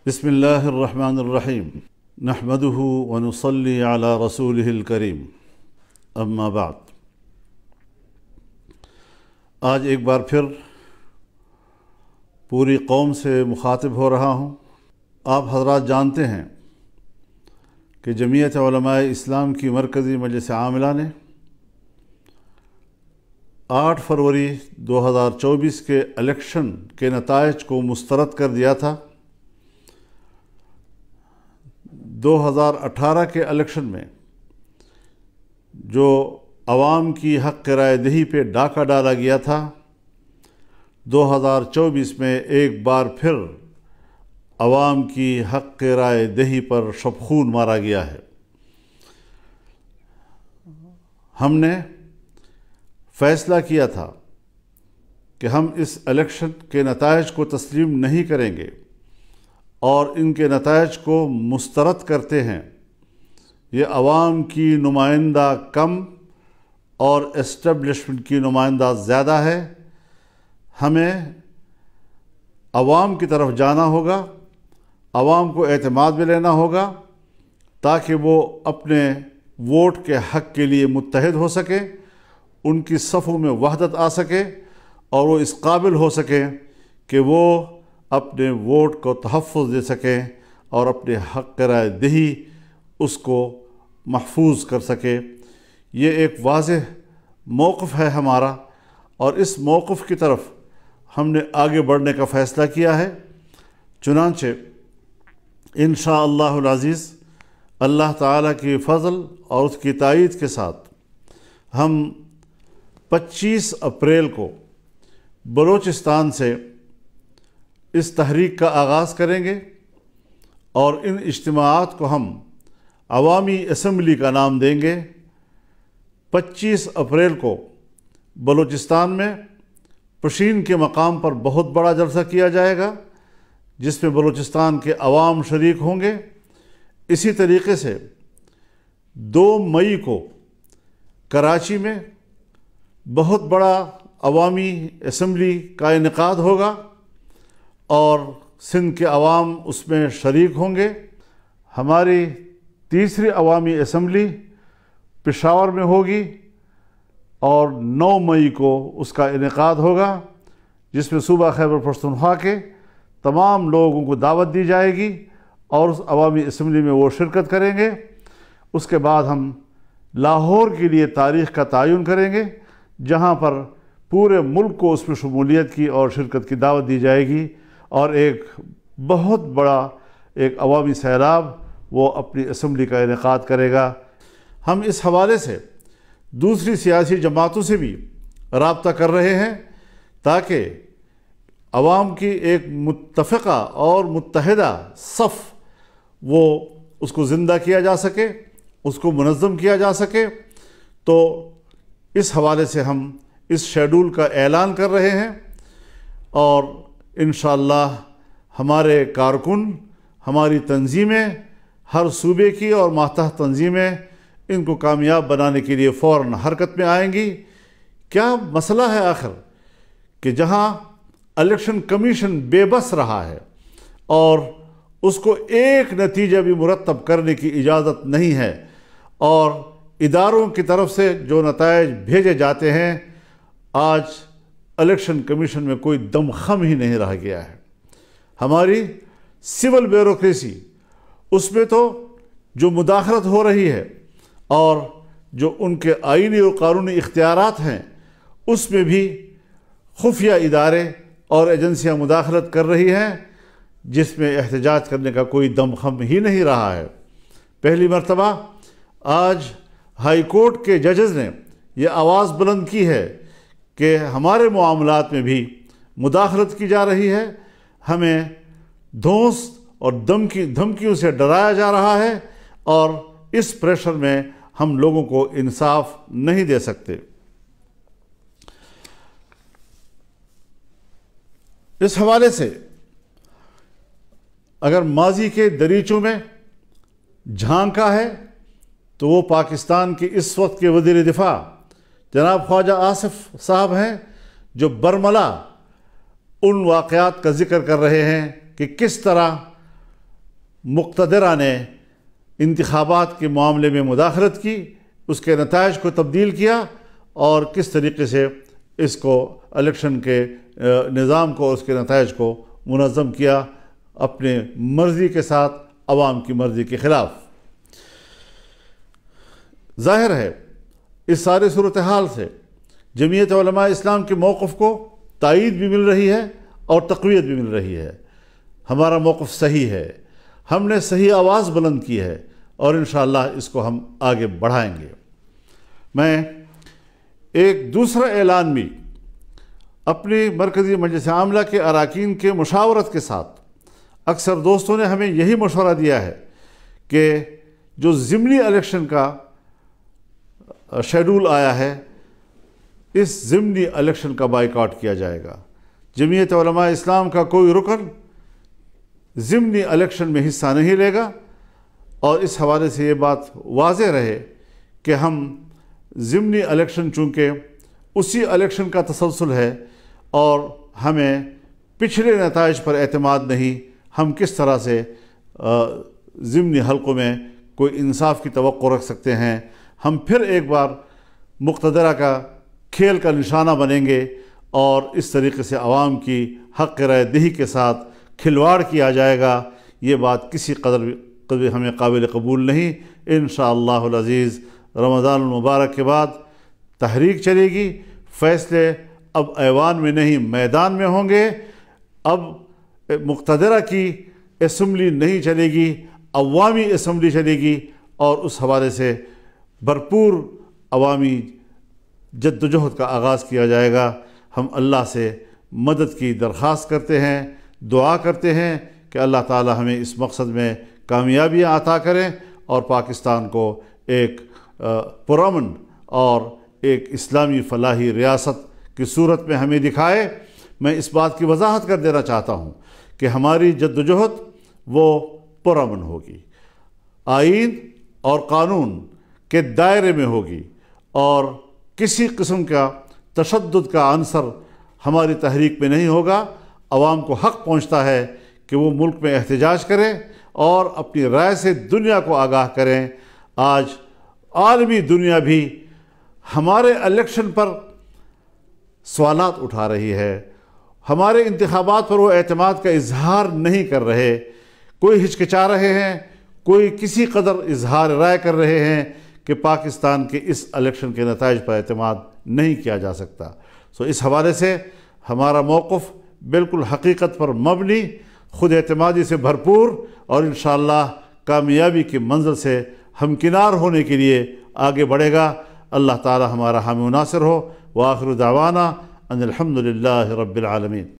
बिस्मिल्लाह अर्रहमान अर्रहीम नहमदुहु व नुसल्ली अला रसूलिहिल करीम अम्मा बाद। आज एक बार फिर पूरी कौम से मुखातिब हो रहा हूँ। आप हजरात जानते हैं कि जमीयत उलमाए इस्लाम की मरकज़ी मजलिस आमिला ने 8 फरवरी 2024 के इलेक्शन के नताइज को मुस्तरद कर दिया था। 2018 के इलेक्शन में जो अवाम की हक़ राय दही पे डाका डाला गया था, 2024 में एक बार फिर अवाम की हक़ राय दही पर शबखून मारा गया है। हमने फ़ैसला किया था कि हम इस इलेक्शन के नताइज को तस्लीम नहीं करेंगे और इनके नताइज को मुस्तरद करते हैं। ये अवाम की नुमाइंदा कम और एस्टेब्लिशमेंट की नुमाइंदा ज़्यादा है। हमें अवाम की तरफ जाना होगा, अवाम को एतमाद में लेना होगा ताकि वो अपने वोट के हक़ के लिए मुत्तहिद हो सके, उनकी सफ़ों में वहदत आ सके और वो इस काबिल हो सके कि वो अपने वोट को तहफ़्फ़ुज़ दे सकें और अपने हक़ राय दही उसको महफूज कर सके। ये एक वाज़ेह मौक़िफ़ है हमारा और इस मौक़िफ़ की तरफ हमने आगे बढ़ने का फ़ैसला किया है। चुनांचे इंशाअल्लाहुल अज़ीज़ अल्लाह ताला की फ़ज़ल और उसकी तायीद के साथ हम 25 अप्रैल को बलूचिस्तान से इस तहरीक का आगाज़ करेंगे और इन इज्तिमाआत को हम अवामी असम्बली का नाम देंगे। 25 अप्रैल को बलूचिस्तान में पशीन के मकाम पर बहुत बड़ा जलसा किया जाएगा जिसमें बलूचिस्तान के अवाम शरीक होंगे। इसी तरीके से 2 मई को कराची में बहुत बड़ा अवामी असम्बली का इनेकाद होगा और सिंध के अवाम उसमें शरीक होंगे। हमारी तीसरी अवामी असम्बली पेशावर में होगी और 9 मई को उसका इनेकाद होगा जिसमें सूबा खैबर पख्तूनख्वा के तमाम लोगों को दावत दी जाएगी और उस अवामी असम्बली में वो शिरकत करेंगे। उसके बाद हम लाहौर के लिए तारीख़ का तयन करेंगे जहाँ पर पूरे मुल्क को उसमें शमूलियत की और शिरकत की दावत दी जाएगी और एक बहुत बड़ा एक अवामी सैलाब वो अपनी असम्बली का इनेकाद करेगा। हम इस हवाले से दूसरी सियासी जमातों से भी राब्ता कर रहे हैं ताकि अवाम की एक मुत्तफ़िक़ा और मुत्तहिदा सफ़ वो उसको ज़िंदा किया जा सके, उसको मुनज़्ज़म किया जा सके। तो इस हवाले से हम इस शेड्यूल का ऐलान कर रहे हैं और इंशाअल्लाह हमारे कारकुन, हमारी तंजीमें, हर सूबे की और मातहत तंजीमें इनको कामयाब बनाने के लिए फ़ौरन हरकत में आएंगी। क्या मसला है आखिर कि जहां इलेक्शन कमीशन बेबस रहा है और उसको एक नतीजा भी मुरतब करने की इजाज़त नहीं है और इदारों की तरफ से जो नताइज भेजे जाते हैं, आज इलेक्शन कमीशन में कोई दमखम ही नहीं रह गया है। हमारी सिविल ब्यूरोक्रेसी उसमें तो जो मुदाखलत हो रही है और जो उनके आईनी और कानूनी इख्तियारात हैं उसमें भी खुफिया इदारे और एजेंसियां मुदाखलत कर रही हैं जिसमें एहतजाज करने का कोई दमखम ही नहीं रहा है। पहली मरतबा आज हाई कोर्ट के जजेस ने यह आवाज़ बुलंद की है कि हमारे मामलात में भी मुदाखलत की जा रही है, हमें धौंस और धमकियों से डराया जा रहा है और इस प्रेशर में हम लोगों को इंसाफ नहीं दे सकते। इस हवाले से अगर माजी के दरीचों में झांका है तो वो पाकिस्तान के इस वक्त के वज़ीर दिफा जनाब ख्वाजा आसिफ साहब हैं जो बरमला उन वाक़यात का ज़िक्र कर रहे हैं कि किस तरह مقتدرہ نے انتخابات کے معاملے میں مداخلت کی، اس کے نتائج کو تبدیل کیا، اور کس طریقے سے اس کو الیکشن کے نظام کو، اس کے نتائج کو منظم کیا اپنے مرضی کے ساتھ، عوام کی مرضی کے خلاف۔ ظاہر ہے اس سارے صورتحال سے جمعیت علماء اسلام کے موقف کو تائید بھی مل رہی ہے اور تقویت بھی مل رہی ہے۔ ہمارا موقف صحیح ہے، ہم نے صحیح آواز بلند کی ہے، اور انشاءاللہ اس کو ہم آگے بڑھائیں گے۔ میں ایک دوسرا اعلان بھی اپنی مرکزی مجلس عاملہ کے اراکین کے مشاورت کے ساتھ، اکثر دوستوں نے ہمیں یہی مشورہ دیا ہے کہ جو ضمنی الیکشن کا شیڈول آیا ہے، اس ضمنی الیکشن کا بائیکاٹ کیا جائے گا۔ جمعیت علماء اسلام کا کوئی رکن ضمنی الیکشن میں حصہ نہیں لے گا، اور اس حوالے سے یہ بات واضح رہے کہ ہم ضمنی الیکشن چونکہ اسی الیکشن کا تسلسل ہے اور ہمیں پچھلے نتائج پر اعتماد نہیں، ہم کس طرح سے ضمنی حلقوں میں کوئی انصاف کی توقع رکھ سکتے ہیں؟ ہم پھر ایک بار مقتدرہ کا کھیل کا نشانہ بنیں گے، اور اس طریقے سے عوام کی حق رائے دہی کے ساتھ کھلواڑ کیا جائے گا۔ یہ بات کسی قدر ہمیں قابل قبول نہیں۔ انشاءاللہ العزیز رمضان المبارک کے بعد تحریک چلے گی، فیصلے اب ایوان میں نہیں میدان میں ہوں گے۔ اب مقتدرہ کی اسمبلی نہیں چلے گی، عوامی اسمبلی چلے گی، اور اس حوالے سے بھرپور عوامی جدوجہد کا آغاز کیا جائے گا۔ ہم اللہ سے مدد کی درخواست کرتے ہیں، دعا کرتے ہیں کہ اللہ تعالی ہمیں اس مقصد میں کامیابیاں عطا کریں، اور پاکستان کو ایک پرامن اور ایک اسلامی فلاحی ریاست کی صورت میں ہمیں دکھائے۔ میں اس بات کی وضاحت کر دینا چاہتا ہوں کہ ہماری جدوجہد وہ پرامن ہوگی، آئین اور قانون کے دائرے میں ہوگی، اور کسی قسم کا تشدد کا عنصر ہماری تحریک میں نہیں ہوگا۔ عوام کو حق پہنچتا ہے کہ وہ ملک میں احتجاج کریں اور اپنی رائے سے دنیا کو آگاہ کریں۔ آج عالمی دنیا بھی ہمارے الیکشن پر سوالات اٹھا رہی ہے، ہمارے انتخابات پر وہ اعتماد کا اظہار نہیں کر رہے، کوئی ہچکچا رہے ہیں، کوئی کسی قدر اظہار رائے کر رہے ہیں کہ پاکستان کے اس الیکشن کے نتائج پر اعتماد نہیں کیا جا سکتا۔ اس حوالے سے ہمارا موقف بالکل حقیقت پر مبنی، خود اعتمادی سے بھرپور، اور انشاءاللہ کامیابی کی منزل سے ہمکنار ہونے کے لیے آگے بڑھے گا۔ اللہ تعالی ہمارا حامی و ناصر ہو۔ وآخر دعوانا ان الحمد للہ رب العالمین۔